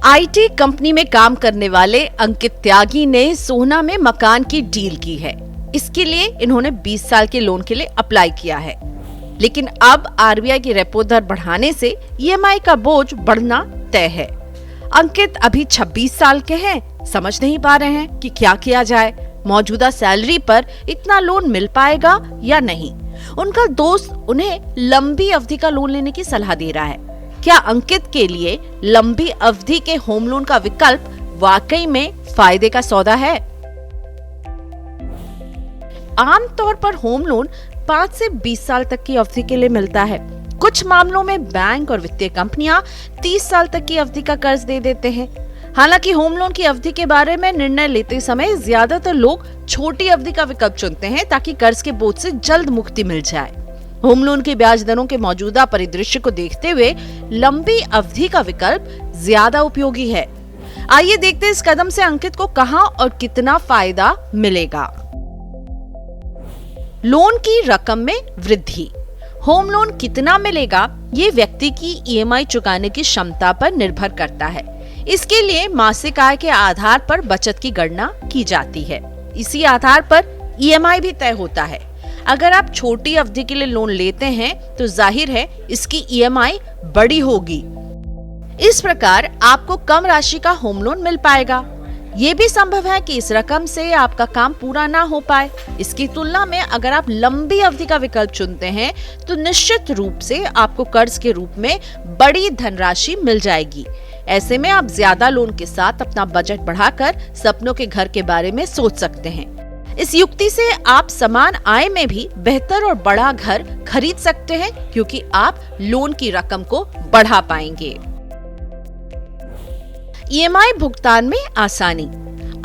IT company में काम करने वाले अंकित त्यागी ने सोहना में मकान की डील की है। इसके लिए इन्होंने 20 साल के लोन के लिए अप्लाई किया है, लेकिन अब आरबीआई की रेपो दर बढ़ाने से ईएमआई का बोझ बढ़ना तय है। अंकित अभी 26 साल के हैं, समझ नहीं पा रहे हैं कि क्या किया जाए। मौजूदा सैलरी पर इतना लोन मिल पाएगा या नहीं। उनका दोस्त उन्हें लंबी अवधि का लोन लेने की सलाह दे रहा है। क्या अंकित के लिए लंबी अवधि के होम लोन का विकल्प वाकई में फायदे का सौदा है? आमतौर पर होम लोन 5 से 20 साल तक की अवधि के लिए मिलता है। कुछ मामलों में बैंक और वित्तीय कंपनियां 30 साल तक की अवधि का कर्ज दे देते हैं। हालांकि होम लोन की अवधि के बारे में निर्णय लेते समय ज्यादातर लोग छोटी अवधि का विकल्प चुनते हैं ताकि कर्ज के बोझ से जल्द मुक्ति मिल जाए। होम लोन की ब्याज दरों के मौजूदा परिदृश्य को देखते हुए लंबी अवधि का विकल्प ज्यादा उपयोगी है। आइए देखते हैं इस कदम से अंकित को कहां और कितना फायदा मिलेगा। लोन की रकम में वृद्धि। होम लोन कितना मिलेगा ये व्यक्ति की ईएमआई चुकाने की क्षमता पर निर्भर करता है। इसके लिए मासिक आय के आधार पर बचत की गणना की जाती है। इसी आधार पर ईएमआई भी तय होता है। अगर आप छोटी अवधि के लिए लोन लेते हैं तो जाहिर है इसकी ईएमआई बड़ी होगी। इस प्रकार आपको कम राशि का होम लोन मिल पाएगा। ये भी संभव है कि इस रकम से आपका काम पूरा ना हो पाए। इसकी तुलना में अगर आप लंबी अवधि का विकल्प चुनते हैं तो निश्चित रूप से आपको कर्ज के रूप में बड़ी धनराशि मिल जाएगी। ऐसे में आप ज्यादा लोन के साथ अपना बजट बढ़ाकर सपनों के घर के बारे में सोच सकते हैं। इस युक्ति से आप समान आय में भी बेहतर और बड़ा घर खरीद सकते हैं, क्योंकि आप लोन की रकम को बढ़ा पाएंगे। ईएमआई भुगतान में आसानी।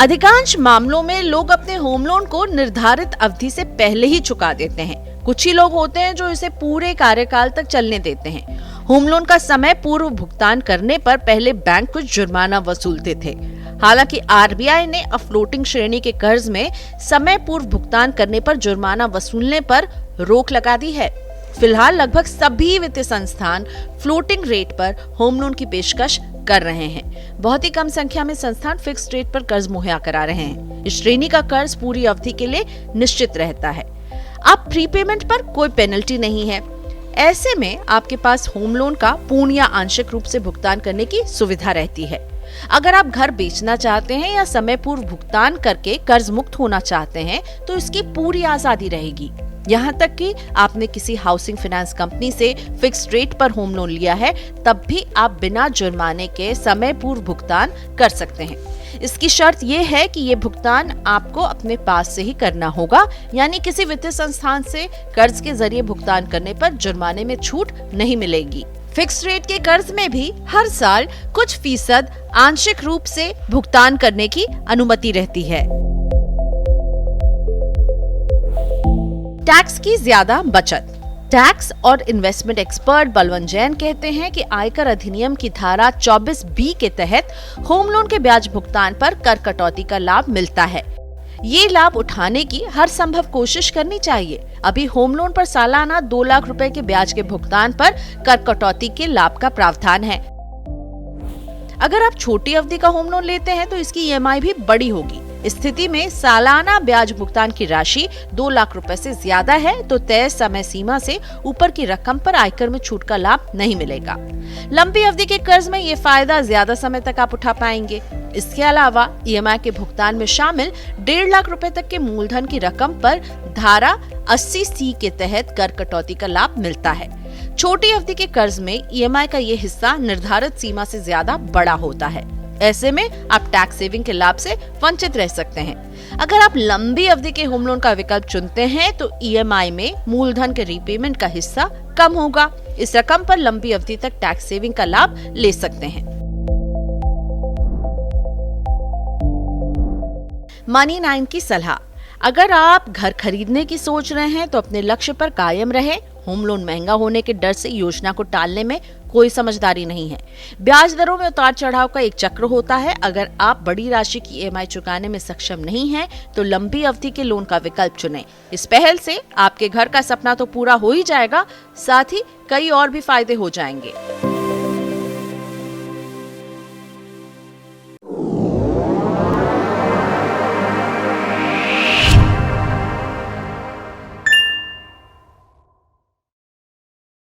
अधिकांश मामलों में लोग अपने होम लोन को निर्धारित अवधि से पहले ही चुका देते हैं। कुछ ही लोग होते हैं जो इसे पूरे कार्यकाल तक चलने देते हैं। होम लोन का समय पूर्व भुगतान करने पर पहले बैंक कुछ जुर्माना वसूलते थे। हालांकि आरबीआई ने फ्लोटिंग श्रेणी के कर्ज में समय पूर्व भुगतान करने पर जुर्माना वसूलने पर रोक लगा दी है। फिलहाल लगभग सभी वित्तीय संस्थान फ्लोटिंग रेट पर होम लोन की पेशकश कर रहे हैं। बहुत ही कम संख्या में संस्थान फिक्स्ड रेट पर कर्ज मुहैया करा रहे हैं। इस श्रेणी का कर्ज पूरी अवधि के लिए निश्चित रहता है। अब प्रीपेमेंट पर कोई पेनल्टी नहीं है। ऐसे में आपके पास होम लोन का पूर्ण या आंशिक रूप से भुगतान करने की सुविधा रहती है। अगर आप घर बेचना चाहते हैं या समय पूर्व भुगतान करके कर्ज मुक्त होना चाहते हैं तो इसकी पूरी आजादी रहेगी। यहाँ तक कि आपने किसी हाउसिंग फाइनेंस कंपनी से फिक्स्ड रेट पर होम लोन लिया है, तब भी आप बिना जुर्माने के समय पूर्व भुगतान कर सकते हैं। इसकी शर्त ये है कि ये भुगतान आपको अपने पास से ही करना होगा, यानी किसी वित्तीय संस्थान से कर्ज के जरिए भुगतान करने पर जुर्माने में छूट नहीं मिलेगी। फिक्स रेट के कर्ज में भी हर साल कुछ फीसद आंशिक रूप से भुगतान करने की अनुमति रहती है। टैक्स की ज्यादा बचत। टैक्स और इन्वेस्टमेंट एक्सपर्ट बलवंत जैन कहते हैं कि आयकर अधिनियम की धारा 24B के तहत होम लोन के ब्याज भुगतान पर कर कटौती का लाभ मिलता है। ये लाभ उठाने की हर संभव कोशिश करनी चाहिए। अभी होम लोन पर सालाना 2 लाख रुपए के ब्याज के भुगतान पर कर कटौती के लाभ का प्रावधान है। अगर आप छोटी अवधि का होम लोन लेते हैं तो इसकी ईएमआई भी बड़ी होगी। इस स्थिति में सालाना ब्याज भुगतान की राशि 2 लाख रुपए से ज्यादा है तो तय समय सीमा से ऊपर की रकम पर आयकर में छूट का लाभ नहीं मिलेगा। लंबी अवधि के कर्ज में ये फायदा ज्यादा समय तक आप उठा पाएंगे। इसके अलावा ईएमआई के भुगतान में शामिल 1.5 लाख रुपए तक के मूलधन की रकम पर धारा 80C के तहत कर कटौती का लाभ मिलता है। छोटी अवधि के कर्ज में ईएमआई का ये हिस्सा निर्धारित सीमा से ज्यादा बड़ा होता है। ऐसे में आप टैक्स सेविंग के लाभ से वंचित रह सकते हैं। अगर आप लंबी अवधि के होम लोन का विकल्प चुनते हैं तो ईएमआई में मूलधन के रीपेमेंट का हिस्सा कम होगा। इस रकम पर लंबी अवधि तक टैक्स सेविंग का लाभ ले सकते हैं। मनी 9 की सलाह। अगर आप घर खरीदने की सोच रहे हैं तो अपने लक्ष्य पर कायम रहें। होम लोन महंगा होने के डर से योजना को टालने में कोई समझदारी नहीं है। ब्याज दरों में उतार चढ़ाव का एक चक्र होता है। अगर आप बड़ी राशि की ईएमआई चुकाने में सक्षम नहीं हैं, तो लंबी अवधि के लोन का विकल्प चुनें। इस पहल से आपके घर का सपना तो पूरा हो ही जाएगा, साथ ही कई और भी फायदे हो जाएंगे।